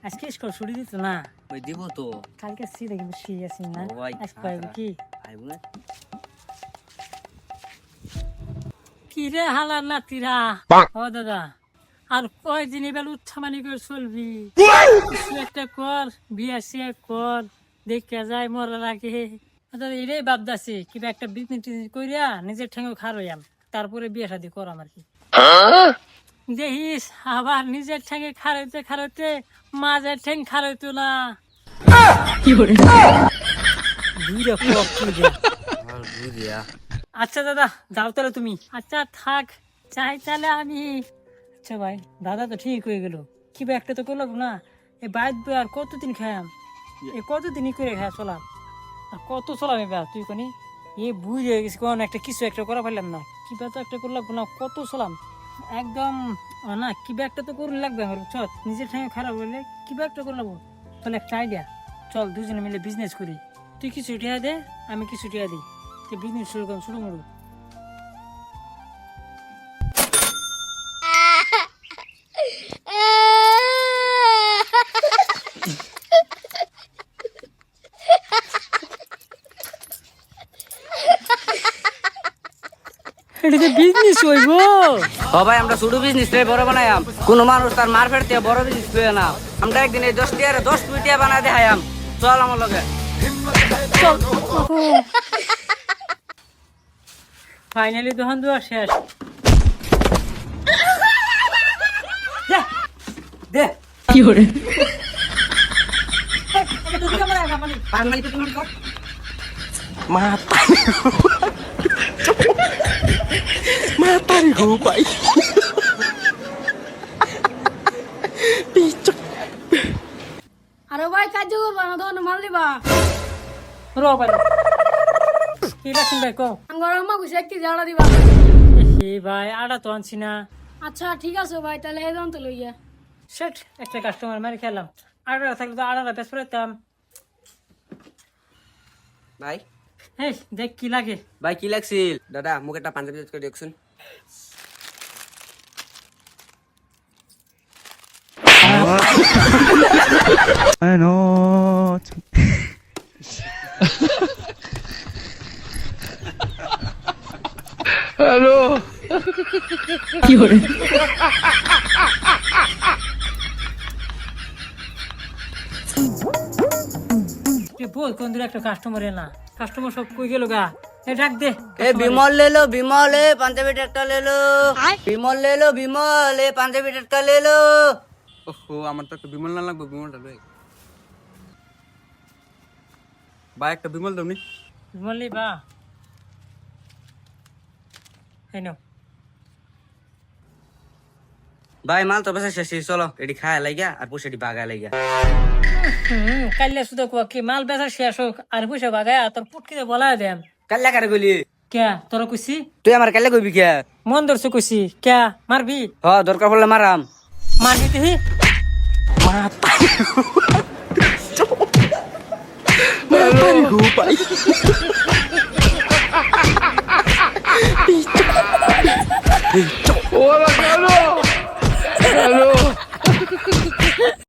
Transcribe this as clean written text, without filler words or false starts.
আজকে স্কুল ছুটি দিত না, ওই দিব তো কালকে সিধা কিন্তু শুয়ে আছি না। ওই আজকে পাইব কি আইব না কি রে হালার নাতিরা। ও দাদা, আর কয়দিন এবার উচ্ছামানি করে চলবি? কিছু একটা কর, বিয়া সিয়া কর, দেখে যায় মরার আগে। দাদা এটাই ভাবতাছি কিবা একটা বিজনেস টিজনেস কইরা নিজের ঠেঙ্গে খারইয়াম, তারপরে বিয়ে শাদী করাম আর কি। দেখিস আবার নিজের ঠেঙ্গে খারাইতে খারাইতে মাঝের ঠেং খারাইতো না। দুইটা পক কি রে। আর বুঝিয়া আচ্ছা দাদা যাও তাহলে তুমি। আচ্ছা থাক, চাই তাহলে আমি। আচ্ছা ভাই, দাদা তো ঠিক হয়ে গেল, কিবা একটা তো করলাম না। এই বাইর আর কতদিন খায়াম, এ কতদিনই করে খায় চলাম, আর কত চলাম এবার তুই কোনি। এ বুঝ হয়ে গেছি, কোন একটা কিছু একটা করা পারলাম না, কিবা তো একটা করলাম না, কত চলাম একদম না। কিবা একটা তো করুন লাগবে আমার, চল নিজের ঠেঙে খারাপ হলে কিবা একটা করলাম। চল একটা আইডিয়া, চল দুজনে মিলে বিজনেস করি। তুই কিছু টিয়া দে, আমি কিছু টিয়া দিই, বিজনেস শুরু করুন ছোটো মোটো। এটা বিজনেস হইব। ও ভাই, আমরা ছোট বিজনেস বড় বানায়াম। কোন মানুষ তার মার ফেরতে বড় বিজনেস করে না। আমরা একদিন এই 10 টিয়ারে 10 কোটি টাকা বানায় দেখায়াম। চল আমার লগে। ফাইনালি দোকান দেওয়া শেষ। দে কি করে Matay ko pa আরে ভাই কাজ করবা না, তখন মাল দিবা। রো ভাই, কি রাখছেন ভাই কো? আমার আম্মা খুশি একটি ঝাড়া দিবা। এ ভাই আড়া তো আনছি না। আচ্ছা ঠিক আছে ভাই, তাহলে এই দাম তো লইয়া। সেট একটা কাস্টমার মারি খেলাম, আড়া থাকলে তো আড়াটা বেশ পেতাম। ভাই এই দেখ কি লাগে। ভাই কি লাগছিল? দাদা মুখ একটা পাঞ্জাবি করে দেখছুন। Ano? Hello. কি করে বল কোন দিন একটা কাস্টমার এলা, কাস্টমার সব কই গেল গা। এ ডাক দে। এ বিমল ले लो, বিমল এ পাঞ্জাবি টাটকা ले लो। বিমল ले लो, বিমল এ পাঞ্জাবি টাটকা ले लो। ওহো, আমার তো একটা বিমল না লাগবে, বিমলটা লই। ভাই একটা বিমল দাও নি। বললি বা এই নাও। ভাই মাল তো বেশি শেষ, চলো এডি খায় লাগা আর পুষেডি বাগায় লাগা। কাল্লা শুধু কি মাল বেচা শেষ হোক আর পয়সা বাগায় তোর পুটকিতে বলা দেন। কাল্লা কারে কইলি? কে তোরা কইছি? তুই আমার কাল্লা কইবি কে? মন ধরছে কইছি কে মারবি? হ দরকার পড়লে মারাম। মারবি তুই? Matay ko pa Wala ka ano? Ano?